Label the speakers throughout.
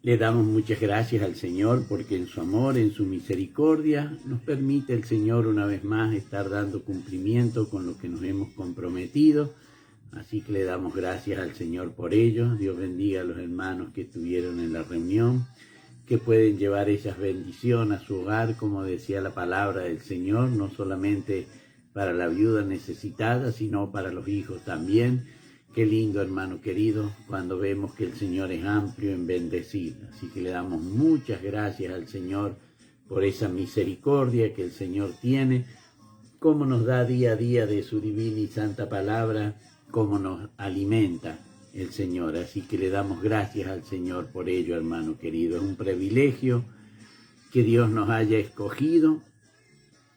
Speaker 1: Le damos muchas gracias al Señor porque en su amor, en su misericordia, nos permite el Señor una vez más estar dando cumplimiento con lo que nos hemos comprometido. Así que le damos gracias al Señor por ello. Dios bendiga a los hermanos que estuvieron en la reunión, que pueden llevar esas bendiciones a su hogar, como decía la palabra del Señor, no solamente para la viuda necesitada, sino para los hijos también. Qué lindo, hermano querido, cuando vemos que el Señor es amplio en bendecir. Así que le damos muchas gracias al Señor por esa misericordia que el Señor tiene, cómo nos da día a día de su divina y santa palabra, cómo nos alimenta el Señor. Así que le damos gracias al Señor por ello, hermano querido. Es un privilegio que Dios nos haya escogido.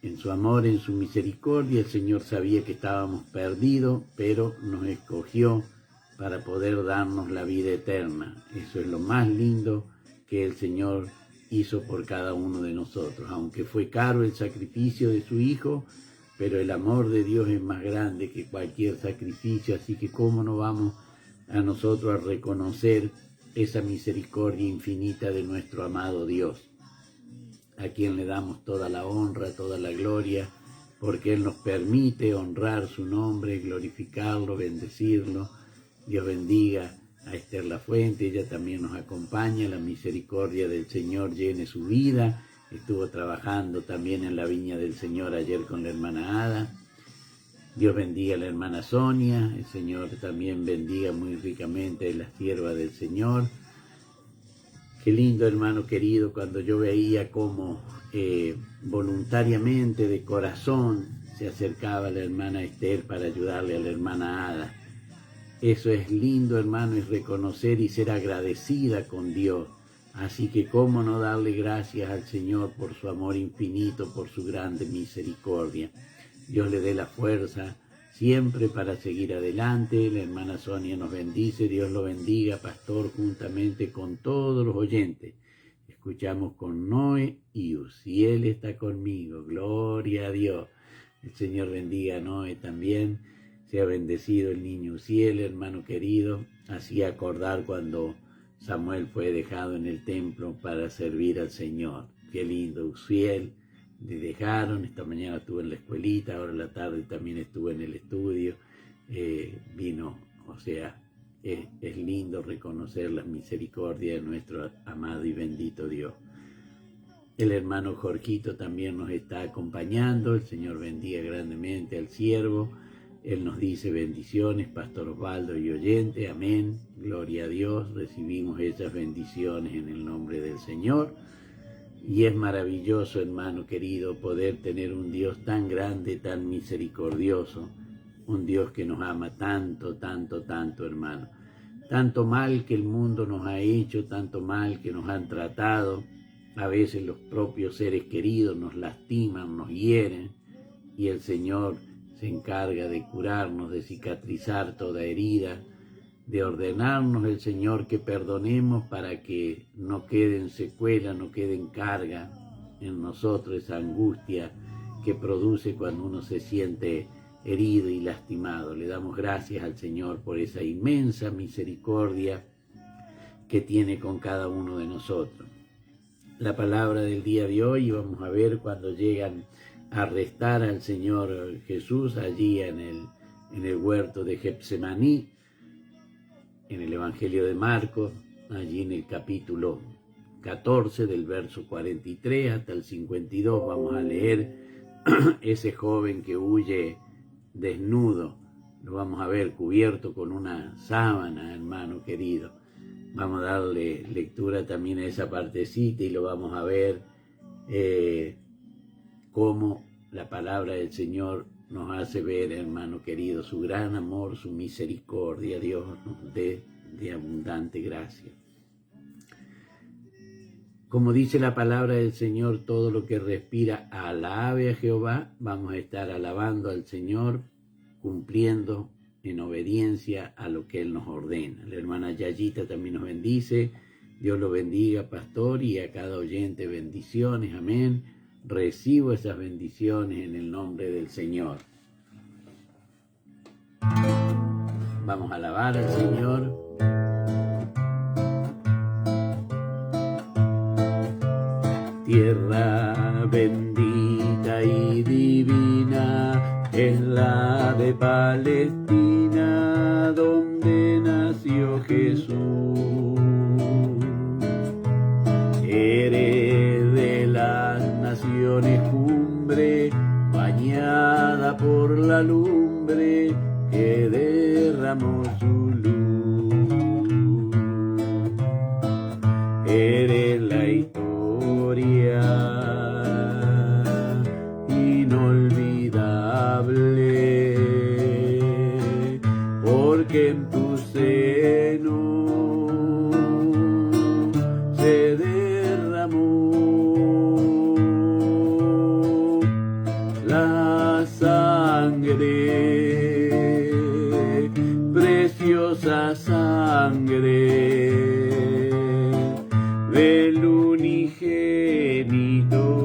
Speaker 1: En su amor, en su misericordia, el Señor sabía que estábamos perdidos, pero nos escogió para poder darnos la vida eterna. Eso es lo más lindo que el Señor hizo por cada uno de nosotros. Aunque fue caro el sacrificio de su Hijo, pero el amor de Dios es más grande que cualquier sacrificio. Así que cómo no vamos a nosotros a reconocer esa misericordia infinita de nuestro amado Dios, a quien le damos toda la honra, toda la gloria, porque Él nos permite honrar su nombre, glorificarlo, bendecirlo. Dios bendiga a Esther Lafuente, ella también nos acompaña, la misericordia del Señor llene su vida. Estuvo trabajando también en la viña del Señor ayer con la hermana Ada. Dios bendiga a la hermana Sonia, el Señor también bendiga muy ricamente a la sierva del Señor. Qué lindo, hermano querido, cuando yo veía cómo voluntariamente, de corazón, se acercaba la hermana Esther para ayudarle a la hermana Ada. Eso es lindo, hermano, es reconocer y ser agradecida con Dios. Así que cómo no darle gracias al Señor por su amor infinito, por su grande misericordia. Dios le dé la fuerza siempre para seguir adelante. La hermana Sonia nos bendice. Dios lo bendiga, pastor, juntamente con todos los oyentes. Escuchamos con Noé y Uziel está conmigo. Gloria a Dios. El Señor bendiga a Noé también. Sea bendecido el niño Uziel, hermano querido. Así acordar cuando Samuel fue dejado en el templo para servir al Señor. Qué lindo, Uziel. Le dejaron, esta mañana estuve en la escuelita, ahora en la tarde también estuve en el estudio, vino, o sea, es lindo reconocer la misericordia de nuestro amado y bendito Dios. El hermano Jorgito también nos está acompañando, el Señor bendiga grandemente al siervo, él nos dice bendiciones, Pastor Osvaldo y oyente, amén, gloria a Dios, recibimos esas bendiciones en el nombre del Señor. Y es maravilloso, hermano querido, poder tener un Dios tan grande, tan misericordioso, un Dios que nos ama tanto, tanto, tanto, hermano. Tanto mal que el mundo nos ha hecho, tanto mal que nos han tratado. A veces los propios seres queridos nos lastiman, nos hieren, y el Señor se encarga de curarnos, de cicatrizar toda herida, de ordenarnos el Señor que perdonemos para que no quede en secuela, no quede en carga en nosotros esa angustia que produce cuando uno se siente herido y lastimado. Le damos gracias al Señor por esa inmensa misericordia que tiene con cada uno de nosotros. La palabra del día de hoy vamos a ver cuando llegan a arrestar al Señor Jesús allí en el huerto de Getsemaní, en el Evangelio de Marcos, allí en el capítulo 14, del verso 43 hasta el 52, vamos a leer ese joven que huye desnudo, lo vamos a ver cubierto con una sábana, hermano querido. Vamos a darle lectura también a esa partecita y lo vamos a ver cómo la palabra del Señor nos hace ver, hermano querido, su gran amor, su misericordia. Dios nos dé de abundante gracia. Como dice la palabra del Señor, todo lo que respira alabe a Jehová. Vamos a estar alabando al Señor, cumpliendo en obediencia a lo que Él nos ordena. La hermana Yayita también nos bendice. Dios lo bendiga, pastor, y a cada oyente bendiciones. Amén. Recibo esas bendiciones en el nombre del Señor. Vamos a alabar al Señor. Tierra bendita y divina es la de Palestina, donde nació Jesús. Eres de las naciones cumbre, bañada por la lumbre que derramó su luz. Eres la historia inolvidable, porque en tu seno se derramó la sangre, preciosa sangre del unigénito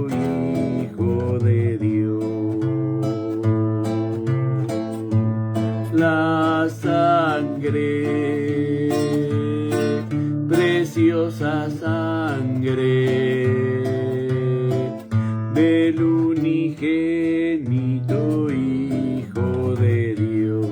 Speaker 1: Hijo de Dios. La sangre, preciosa sangre del unigénito Hijo de Dios.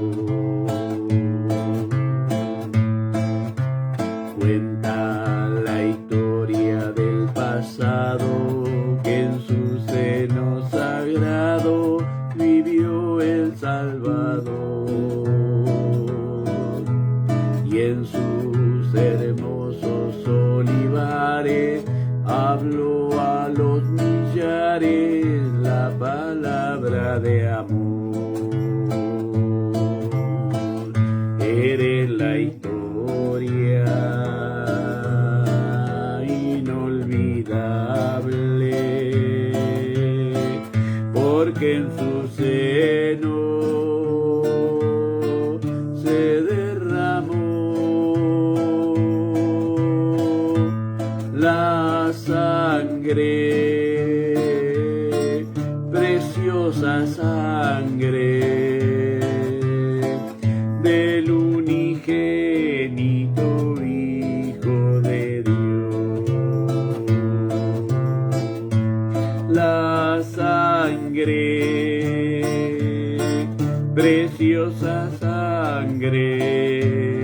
Speaker 1: Cuenta la historia del pasado, que en su seno sagrado vivió el Salvador, y en sus hermosos olivares habló a los millares la palabra de amor. Eres la historia inolvidable, porque en su seno se derramó la sangre, preciosa sangre del unigénito Hijo de Dios. La sangre, preciosa sangre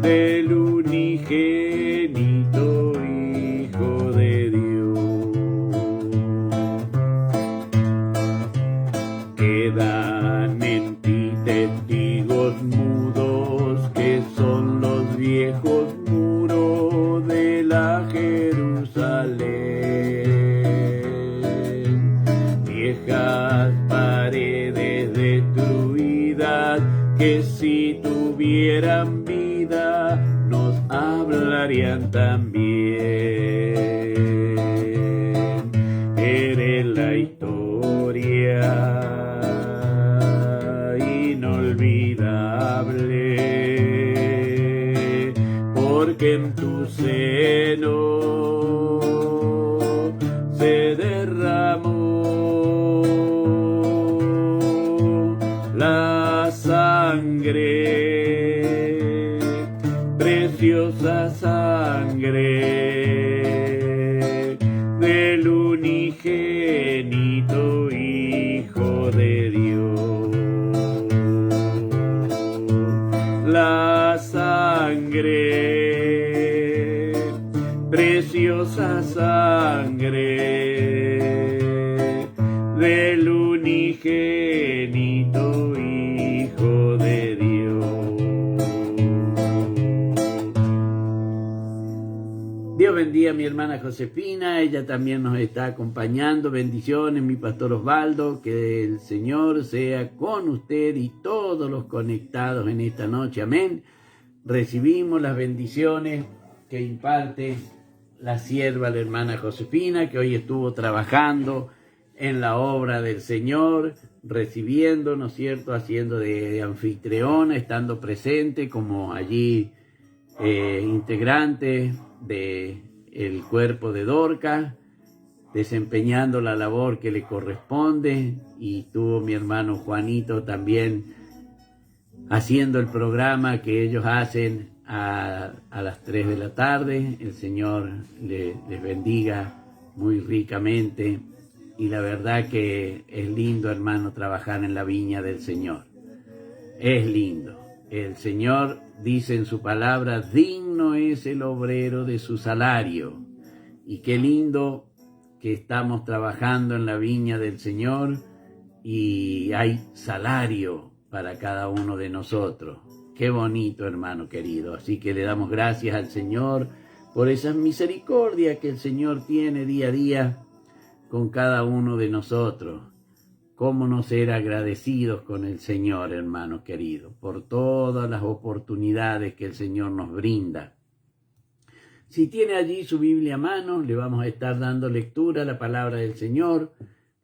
Speaker 1: del unigénito Hijo de Dios. Quedan en ti testigos mudos, que son los viejos muros de la Jerusalén, viejas paredes destruidas, que si tuvieran vida nos hablarían también. Eres la historia inolvidable, porque en tu seno se derramó la sangre, preciosa sangre del unigénito Hijo de Dios. La sangre, preciosa sangre del unigénito Hijo de Dios. Dios bendiga a mi hermana Josefina, ella también nos está acompañando. Bendiciones, mi pastor Osvaldo, que el Señor sea con usted y todos los conectados en esta noche. Amén. Recibimos las bendiciones que imparte la sierva, la hermana Josefina, que hoy estuvo trabajando en la obra del Señor, recibiendo, ¿no es cierto?, haciendo de anfitriona, estando presente como allí integrante del cuerpo de Dorcas, desempeñando la labor que le corresponde, y tuvo mi hermano Juanito también haciendo el programa que ellos hacen a las 3 de la tarde. El Señor les bendiga muy ricamente. Y la verdad que es lindo, hermano, trabajar en la viña del Señor. Es lindo. El Señor dice en su palabra, digno es el obrero de su salario. Y qué lindo que estamos trabajando en la viña del Señor y hay salario para cada uno de nosotros. Qué bonito, hermano querido. Así que le damos gracias al Señor por esa misericordia que el Señor tiene día a día con cada uno de nosotros. Cómo no ser agradecidos con el Señor, hermano querido, por todas las oportunidades que el Señor nos brinda. Si tiene allí su Biblia a mano, le vamos a estar dando lectura a la palabra del Señor.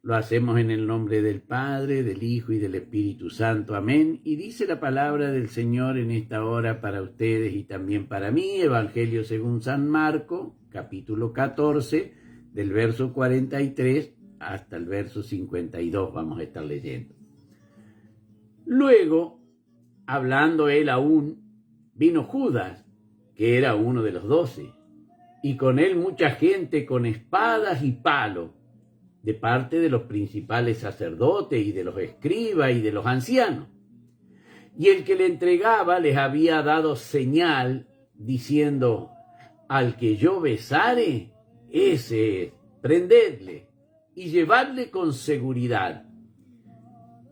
Speaker 1: Lo hacemos en el nombre del Padre, del Hijo y del Espíritu Santo. Amén. Y dice la palabra del Señor en esta hora para ustedes y también para mí. Evangelio según San Marco, capítulo 14, del verso 43 hasta el verso 52 vamos a estar leyendo. Luego, hablando él aún, vino Judas, que era uno de los 12, y con él mucha gente con espadas y palos, de parte de los principales sacerdotes y de los escribas y de los ancianos. Y el que le entregaba les había dado señal, diciendo, al que yo besare, ese es, prendedle y llevadle con seguridad.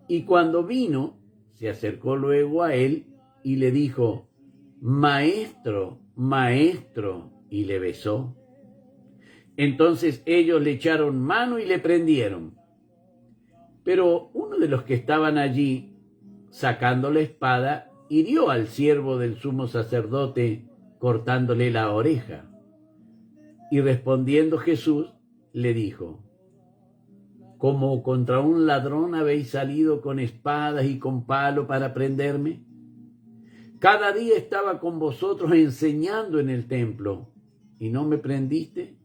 Speaker 1: Y cuando vino, se acercó luego a él y le dijo, Maestro, Maestro, y le besó. Entonces ellos le echaron mano y le prendieron. Pero uno de los que estaban allí, sacando la espada, hirió al siervo del sumo sacerdote, cortándole la oreja. Y respondiendo Jesús, le dijo, ¿como contra un ladrón habéis salido con espadas y con palo para prenderme? Cada día estaba con vosotros enseñando en el templo, ¿y no me prendiste?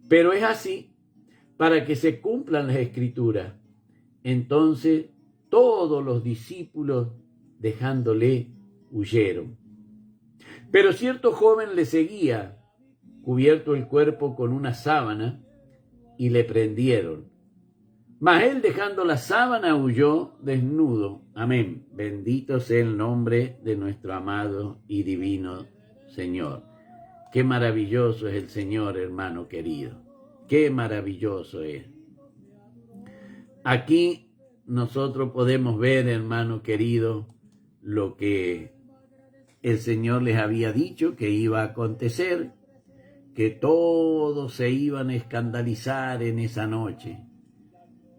Speaker 1: Pero es así, para que se cumplan las Escrituras. Entonces todos los discípulos, dejándole, huyeron. Pero cierto joven le seguía, cubierto el cuerpo con una sábana, y le prendieron. Mas él, dejando la sábana, huyó desnudo. Amén. Bendito sea el nombre de nuestro amado y divino Señor. Qué maravilloso es el Señor, hermano querido. Qué maravilloso es. Aquí nosotros podemos ver, hermano querido, lo que el Señor les había dicho que iba a acontecer, que todos se iban a escandalizar en esa noche,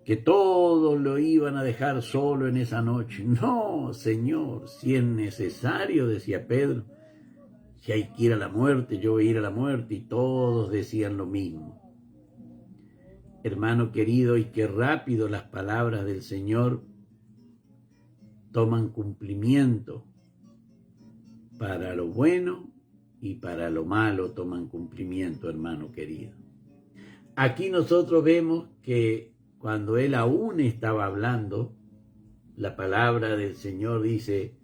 Speaker 1: que todos lo iban a dejar solo en esa noche. No, Señor, si es necesario, decía Pedro, si hay que ir a la muerte, yo voy a ir a la muerte, y todos decían lo mismo. Hermano querido, y qué rápido las palabras del Señor toman cumplimiento. Para lo bueno y para lo malo toman cumplimiento, hermano querido. Aquí nosotros vemos que cuando él aún estaba hablando, la palabra del Señor dice,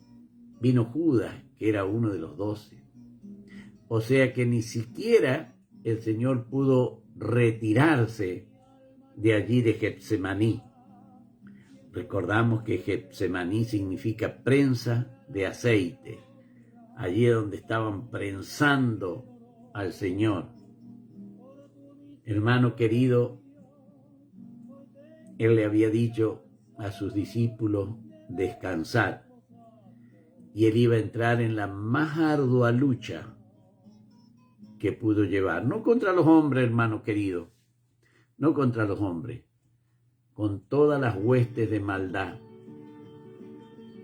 Speaker 1: vino Judas, que era uno de los 12. O sea que ni siquiera el Señor pudo retirarse de allí de Getsemaní. Recordamos que Getsemaní significa prensa de aceite. Allí es donde estaban prensando al Señor. Hermano querido, él le había dicho a sus discípulos descansar. Y él iba a entrar en la más ardua lucha que pudo llevar. No contra los hombres, hermano querido, no contra los hombres, con todas las huestes de maldad.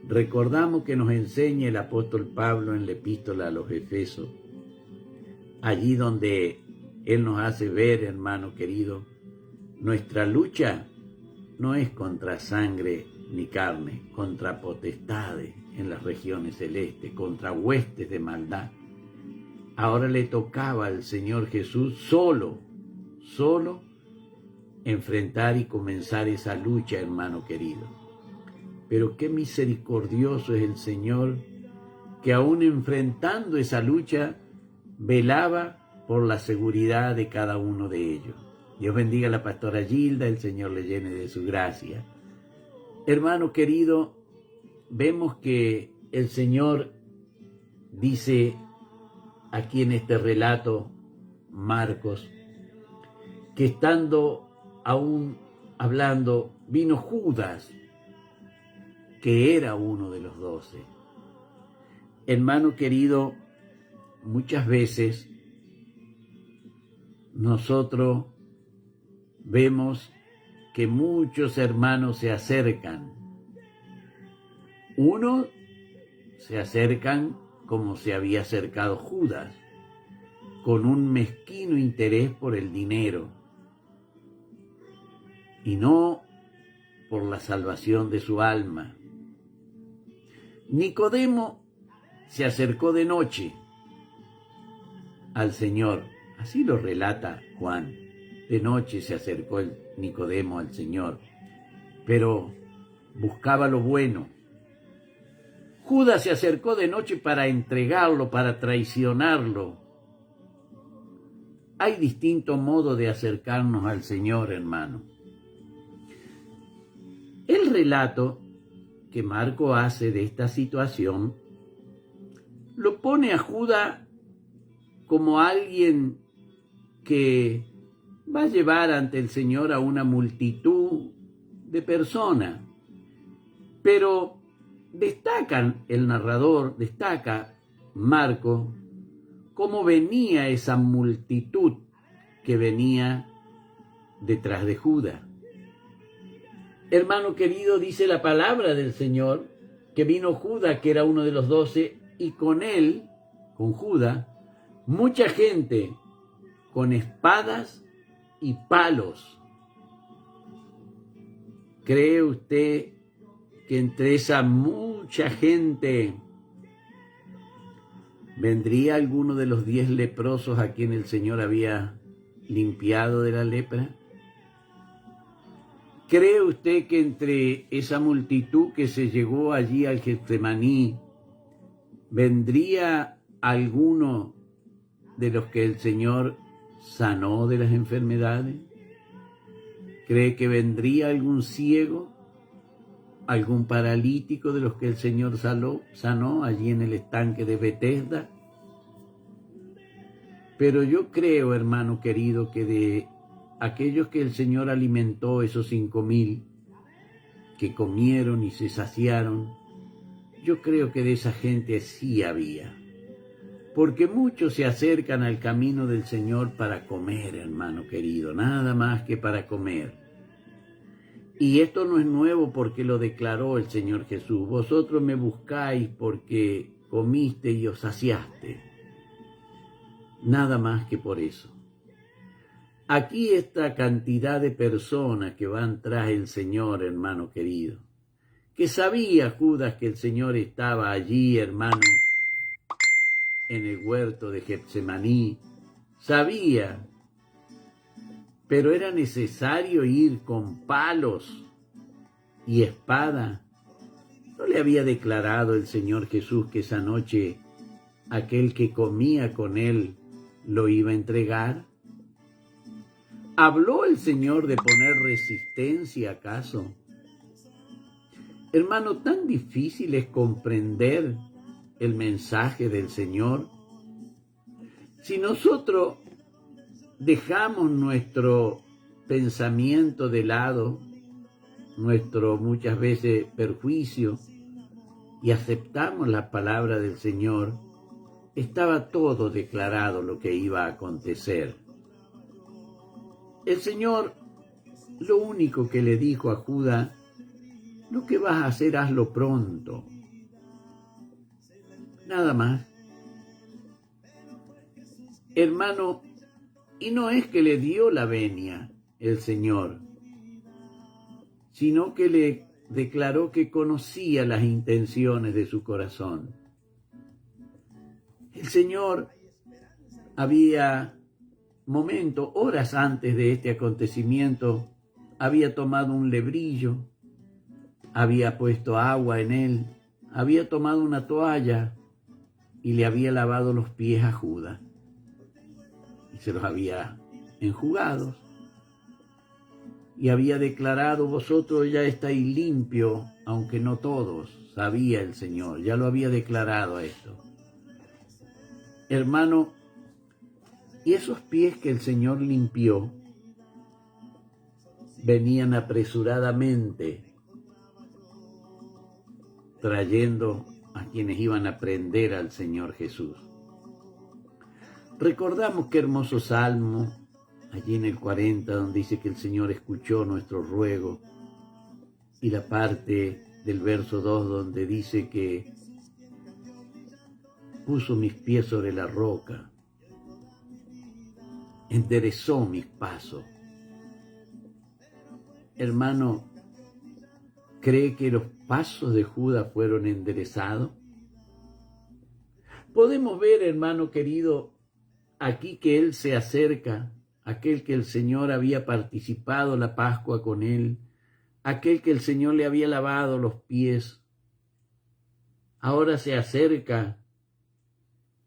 Speaker 1: Recordamos que nos enseña el apóstol Pablo en la epístola a los Efesios, allí donde él nos hace ver, hermano querido, nuestra lucha no es contra sangre ni carne, contra potestades en las regiones celestes, contra huestes de maldad. Ahora le tocaba al Señor Jesús solo enfrentar y comenzar esa lucha, hermano querido. Pero qué misericordioso es el Señor, que aún enfrentando esa lucha, velaba por la seguridad de cada uno de ellos. Dios bendiga a la pastora Gilda, el Señor le llene de su gracia. Hermano querido, vemos que el Señor dice aquí en este relato, Marcos, que estando aún hablando, vino Judas, que era uno de los 12. Hermano querido, muchas veces nosotros vemos que muchos hermanos se acercan. Unos se acercan como se había acercado Judas, con un mezquino interés por el dinero y no por la salvación de su alma. Nicodemo se acercó de noche al Señor, así lo relata Juan. De noche se acercó el Nicodemo al Señor, pero buscaba lo bueno. Judas se acercó de noche para entregarlo, para traicionarlo. Hay distintos modos de acercarnos al Señor, hermano. El relato que Marco hace de esta situación lo pone a Judas como alguien que va a llevar ante el Señor a una multitud de personas. Pero el narrador destaca, Marco, cómo venía esa multitud que venía detrás de Judas. Hermano querido, dice la palabra del Señor, que vino Judas, que era uno de los 12, y con él, con Judas, mucha gente con espadas y palos. ¿Cree usted que entre esa mucha gente vendría alguno de los 10 leprosos a quien el Señor había limpiado de la lepra? ¿Cree usted que entre esa multitud que se llegó allí al Getsemaní vendría alguno de los que el Señor sanó de las enfermedades? ¿Cree que vendría algún ciego, algún paralítico de los que el Señor sanó allí en el estanque de Betesda? Pero yo creo, hermano querido, que de aquellos que el Señor alimentó, esos 5,000 que comieron y se saciaron, yo creo que de esa gente sí había. Porque muchos se acercan al camino del Señor para comer, hermano querido, nada más que para comer. Y esto no es nuevo porque lo declaró el Señor Jesús. Vosotros me buscáis porque comiste y os saciaste. Nada más que por eso. Aquí esta cantidad de personas que van tras el Señor, hermano querido, que sabía Judas que el Señor estaba allí, hermano, en el huerto de Getsemaní, sabía, pero era necesario ir con palos y espada. ¿No le había declarado el Señor Jesús que esa noche aquel que comía con él lo iba a entregar? ¿Habló el Señor de poner resistencia acaso? Hermano, tan difícil es comprender el mensaje del Señor. Si nosotros dejamos nuestro pensamiento de lado, nuestro muchas veces perjuicio, y aceptamos la palabra del Señor, estaba todo declarado lo que iba a acontecer. El Señor lo único que le dijo a Judas: lo que vas a hacer, hazlo pronto. Nada más. Hermano, y no es que le dio la venia el Señor, sino que le declaró que conocía las intenciones de su corazón. El Señor había momentos, horas antes de este acontecimiento, había tomado un lebrillo, había puesto agua en él, había tomado una toalla y le había lavado los pies a Judas. y se los había enjugado. Y había declarado: vosotros ya estáis limpios, aunque no todos. Sabía el Señor, ya lo había declarado a esto. Hermano, y esos pies que el Señor limpió venían apresuradamente trayendo a quienes iban a aprender al Señor Jesús. Recordamos qué hermoso salmo, allí en el 40, donde dice que el Señor escuchó nuestro ruego, y la parte del verso 2 donde dice que puso mis pies sobre la roca, enderezó mis pasos. Hermano, ¿cree que los pasos de Judas fueron enderezados? Podemos ver, hermano querido, aquí que él se acerca, aquel que el Señor había participado la Pascua con él, aquel que el Señor le había lavado los pies, ahora se acerca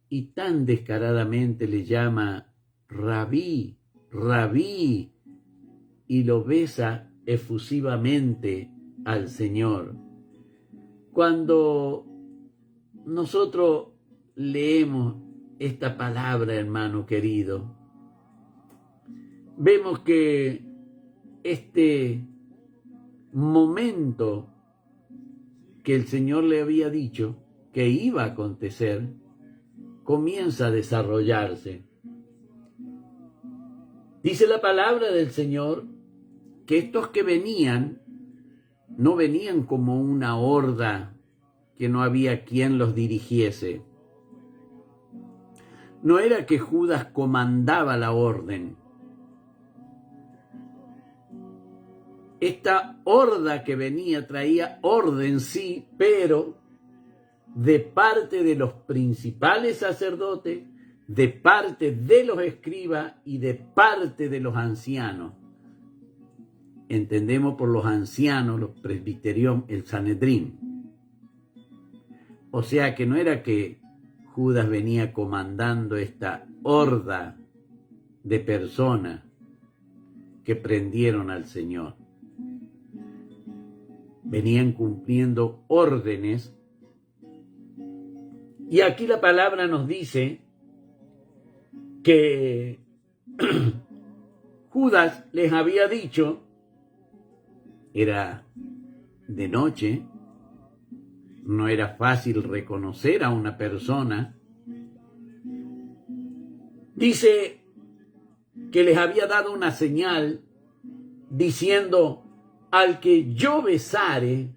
Speaker 1: y tan descaradamente le llama Rabí, Rabí, y lo besa efusivamente al Señor. Cuando nosotros leemos esta palabra, hermano querido, vemos que este momento que el Señor le había dicho que iba a acontecer, comienza a desarrollarse. Dice la palabra del Señor que estos que venían, no venían como una horda que no había quien los dirigiese. No era que Judas comandaba la orden. Esta horda que venía traía orden, sí, pero de parte de los principales sacerdotes, de parte de los escribas y de parte de los ancianos. Entendemos por los ancianos, los presbiterios, el Sanedrín. O sea que no era que Judas venía comandando esta horda de personas que prendieron al Señor. Venían cumpliendo órdenes. Y aquí la palabra nos dice que Judas les había dicho, era de noche, no era fácil reconocer a una persona. Dice que les había dado una señal diciendo: al que yo besare,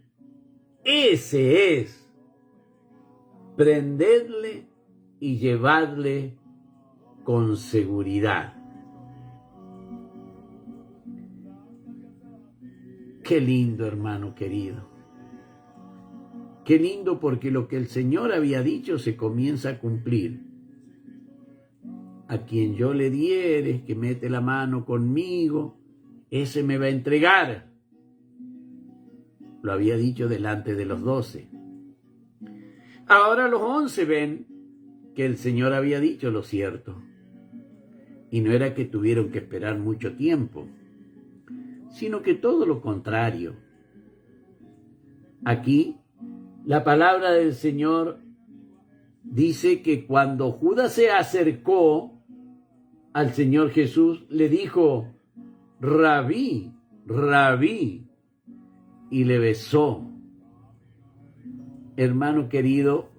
Speaker 1: ese es. Prendedle y llevadle con seguridad. Qué lindo, hermano querido. Qué lindo, porque lo que el Señor había dicho se comienza a cumplir. A quien yo le diere, que mete la mano conmigo, ese me va a entregar. Lo había dicho delante de los 12. Ahora los 11 ven que el Señor había dicho lo cierto. Y no era que tuvieron que esperar mucho tiempo, sino que todo lo contrario. Aquí la palabra del Señor dice que cuando Judas se acercó al Señor Jesús, le dijo: Rabí, Rabí, y le besó. Hermano querido,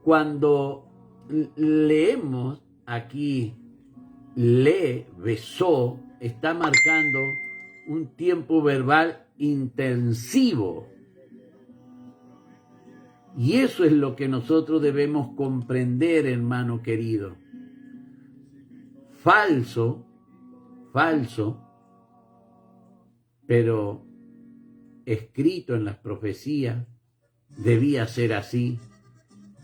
Speaker 1: cuando leemos aquí, le besó, está marcando un tiempo verbal intensivo. Y eso es lo que nosotros debemos comprender, hermano querido. Falso, pero escrito en las profecías, debía ser así,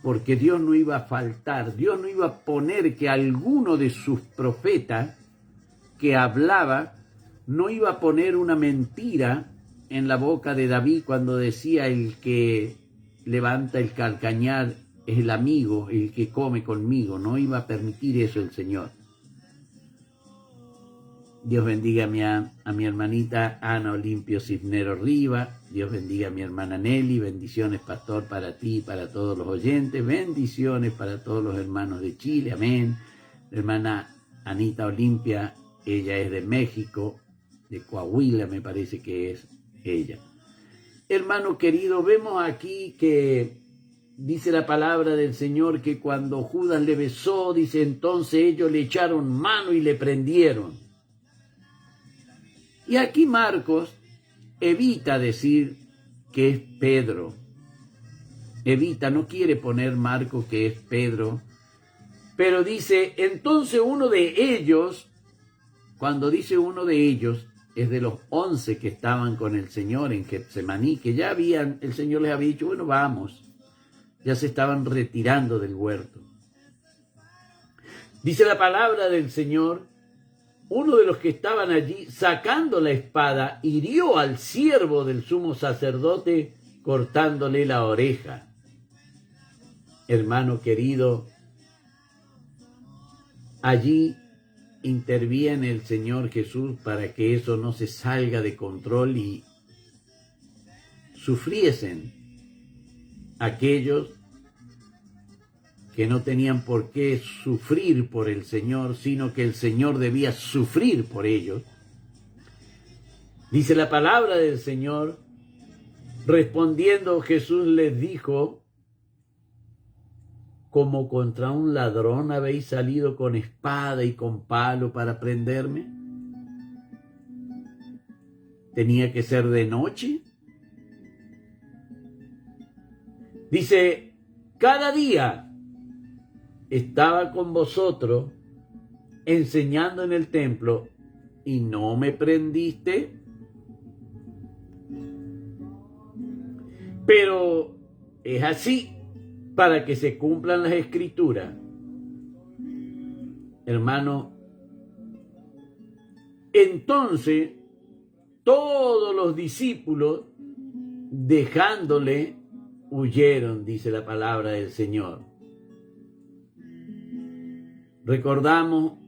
Speaker 1: porque Dios no iba a faltar, Dios no iba a poner que alguno de sus profetas que hablaba, no iba a poner una mentira en la boca de David cuando decía: el que levanta el calcañar es el amigo, el que come conmigo. No iba a permitir eso el Señor. Dios bendiga a mi hermanita Ana Olimpio Cisnero Riva. Dios bendiga a mi hermana Nelly. Bendiciones, pastor, para ti y para todos los oyentes. Bendiciones para todos los hermanos de Chile. Amén. La hermana Anita Olimpia, ella es de México, de Coahuila me parece que es ella. Hermano querido, vemos aquí que dice la palabra del Señor que cuando Judas le besó, dice, entonces ellos le echaron mano y le prendieron. Y aquí Marcos evita decir que es Pedro. Evita, no quiere poner Marcos que es Pedro. Pero dice, entonces uno de ellos, cuando dice uno de ellos, es de los 11 que estaban con el Señor en Getsemaní, que ya el Señor les había dicho, bueno, vamos. Ya se estaban retirando del huerto. Dice la palabra del Señor, uno de los que estaban allí, sacando la espada, hirió al siervo del sumo sacerdote, cortándole la oreja. Hermano querido, allí interviene el Señor Jesús para que eso no se salga de control y sufriesen aquellos que no tenían por qué sufrir por el Señor, sino que el Señor debía sufrir por ellos. Dice la palabra del Señor, respondiendo Jesús les dijo, ¿como contra un ladrón habéis salido con espada y con palo para prenderme? ¿Tenía que ser de noche? Dice, cada día estaba con vosotros enseñando en el templo y no me prendiste. Pero es así para que se cumplan las escrituras. Hermano, entonces todos los discípulos dejándole huyeron, dice la palabra del Señor. Recordamos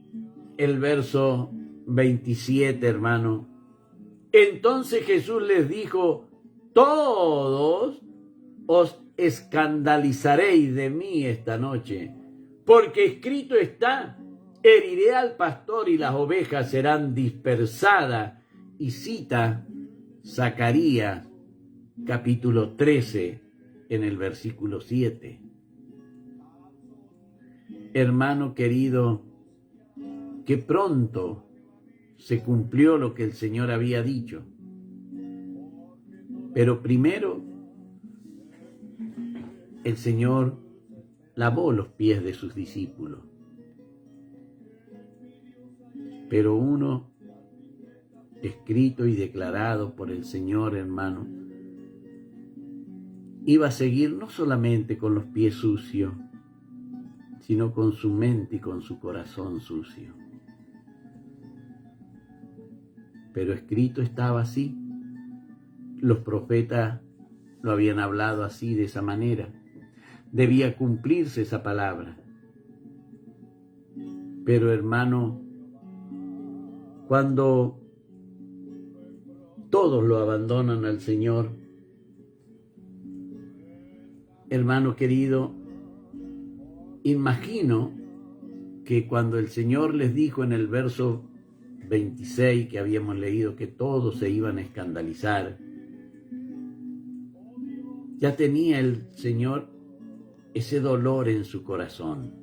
Speaker 1: el verso 27, hermano. Entonces Jesús les dijo, todos os escandalizaréis de mí esta noche, porque escrito está, heriré al pastor y las ovejas serán dispersadas. Y cita Zacarías capítulo 13 en el versículo 7. Hermano querido, que pronto se cumplió lo que el Señor había dicho. Pero primero, el Señor lavó los pies de sus discípulos. Pero uno, escrito y declarado por el Señor, hermano, iba a seguir no solamente con los pies sucios, sino con su mente y con su corazón sucio. Pero escrito estaba así. Los profetas lo habían hablado así, de esa manera. Debía cumplirse esa palabra. Pero hermano, cuando todos lo abandonan al Señor, hermano querido, imagino que cuando el Señor les dijo en el verso 26 que habíamos leído que todos se iban a escandalizar, ya tenía el Señor ese dolor en su corazón.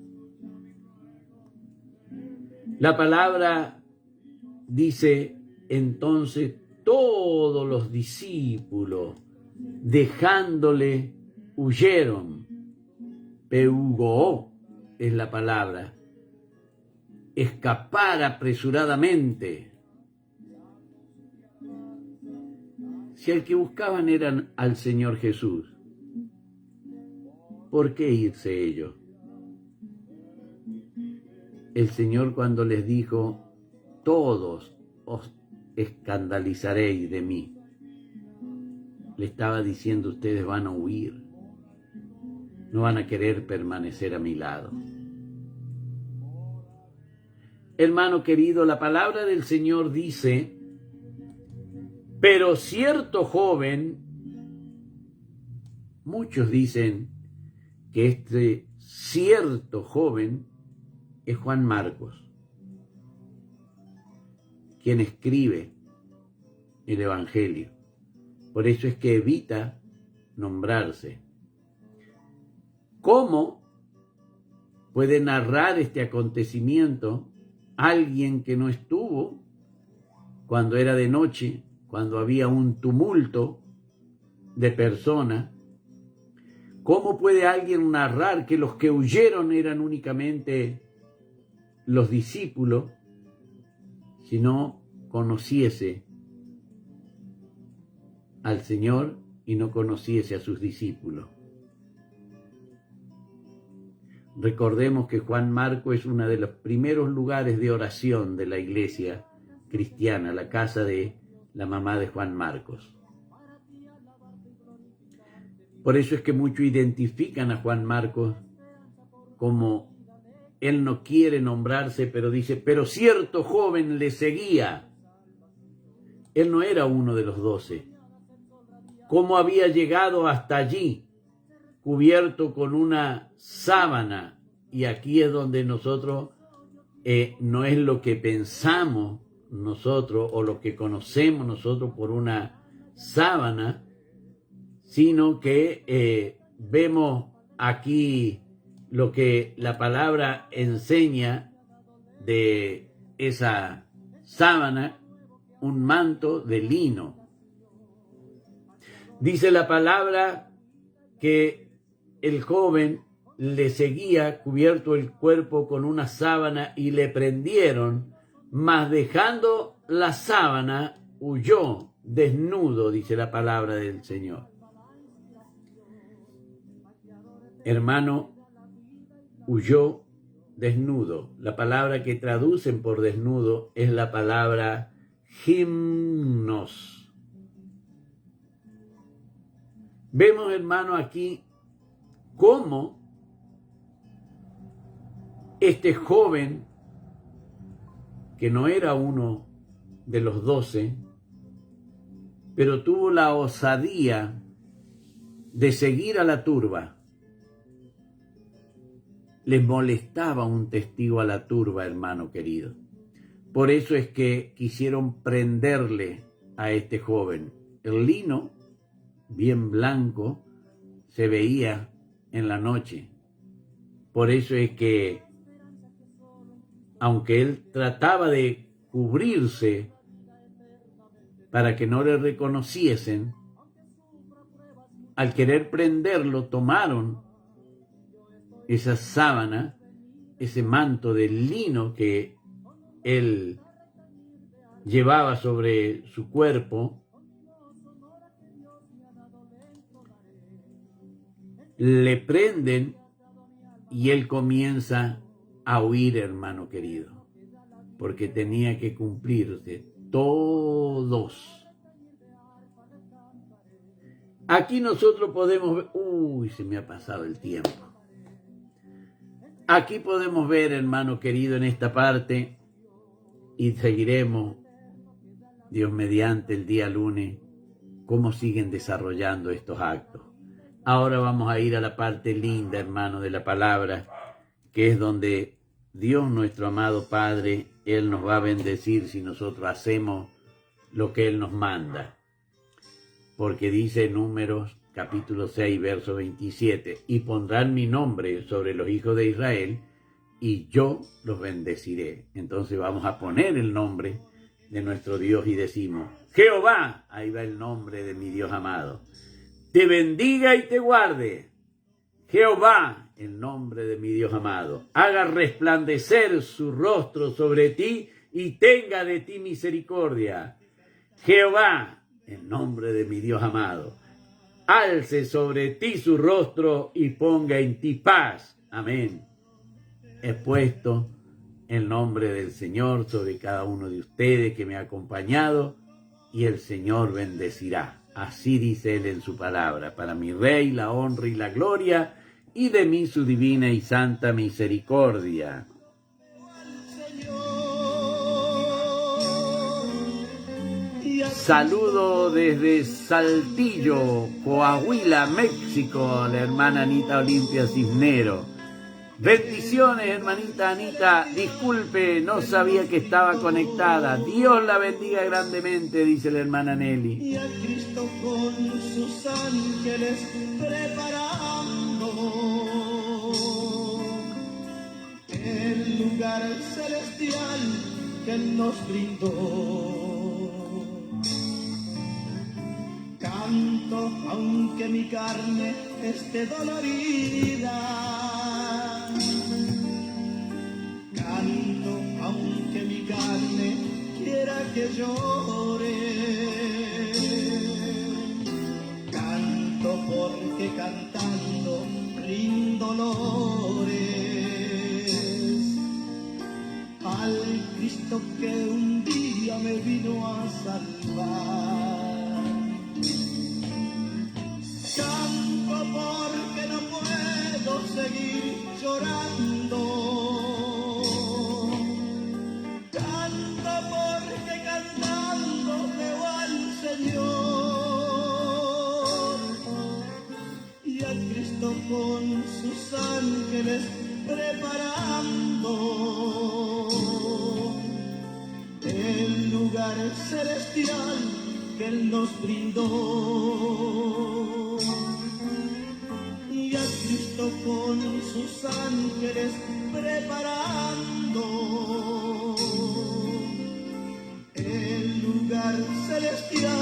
Speaker 1: La palabra dice, entonces todos los discípulos, dejándole, huyeron. Peugó es la palabra. Escapar apresuradamente. Si el que buscaban eran al Señor Jesús, ¿por qué irse ellos? El Señor cuando les dijo, todos os escandalizaréis de mí, le estaba diciendo, ustedes van a huir, no van a querer permanecer a mi lado. Hermano querido, la palabra del Señor dice, pero cierto joven, muchos dicen que este cierto joven es Juan Marcos, quien escribe el Evangelio. Por eso es que evita nombrarse. ¿Cómo puede narrar este acontecimiento alguien que no estuvo cuando era de noche, cuando había un tumulto de personas? ¿Cómo puede alguien narrar que los que huyeron eran únicamente los discípulos si no conociese al Señor y no conociese a sus discípulos? Recordemos que Juan Marco es uno de los primeros lugares de oración de la iglesia cristiana, la casa de la mamá de Juan Marcos. Por eso es que muchos identifican a Juan Marcos como él no quiere nombrarse, pero dice, pero cierto joven le seguía. Él no era uno de los 12. ¿Cómo había llegado hasta allí, cubierto con una sábana? Y aquí es donde nosotros, no es lo que pensamos nosotros o lo que conocemos nosotros por una sábana, sino que vemos aquí lo que la palabra enseña de esa sábana, un manto de lino. Dice la palabra que el joven le seguía cubierto el cuerpo con una sábana y le prendieron, mas dejando la sábana huyó desnudo, dice la palabra del Señor. Hermano, huyó desnudo. La palabra que traducen por desnudo es la palabra gimnos. Vemos, hermano, aquí cómo este joven, que no era uno de los 12, pero tuvo la osadía de seguir a la turba. Les molestaba un testigo a la turba, hermano querido. Por eso es que quisieron prenderle a este joven. El lino, bien blanco, se veía en la noche. Por eso es que, aunque él trataba de cubrirse para que no le reconociesen, al querer prenderlo, tomaron esa sábana, ese manto de lino que él llevaba sobre su cuerpo, le prenden y él comienza a huir, hermano querido, porque tenía que cumplirse todos. Aquí nosotros podemos ver, se me ha pasado el tiempo. Aquí podemos ver, hermano querido, en esta parte, y seguiremos, Dios mediante, el día lunes, cómo siguen desarrollando estos actos. Ahora vamos a ir a la parte linda, hermano, de la palabra, que es donde Dios, nuestro amado Padre, Él nos va a bendecir si nosotros hacemos lo que Él nos manda. Porque dice Números capítulo 6, verso 27, y pondrán mi nombre sobre los hijos de Israel, y yo los bendeciré. Entonces vamos a poner el nombre de nuestro Dios y decimos, Jehová, ahí va el nombre de mi Dios amado, te bendiga y te guarde. Jehová, el nombre de mi Dios amado, haga resplandecer su rostro sobre ti y tenga de ti misericordia. Jehová, el nombre de mi Dios amado, alce sobre ti su rostro y ponga en ti paz. Amén. He puesto el nombre del Señor sobre cada uno de ustedes que me ha acompañado, y el Señor bendecirá. Así dice Él en su palabra, para mi Rey la honra y la gloria, y de mí su divina y santa misericordia. Saludo desde Saltillo, Coahuila, México, a la hermana Anita Olimpia Cisnero. Bendiciones, hermanita Anita. Disculpe, no sabía que estaba conectada. Dios la bendiga grandemente, dice la hermana Nelly.
Speaker 2: Y a Cristo con sus ángeles preparando el lugar celestial que Él nos brindó. Canto aunque mi carne esté dolorida, canto aunque mi carne quiera que llore, canto porque cantando rindo dolores al Cristo que un día me vino a salvar. Canto porque no puedo seguir llorando, canto porque cantando veo al Señor y a Cristo con sus ángeles preparando el lugar celestial que Él nos brindó. Y a Cristo con sus ángeles preparando el lugar celestial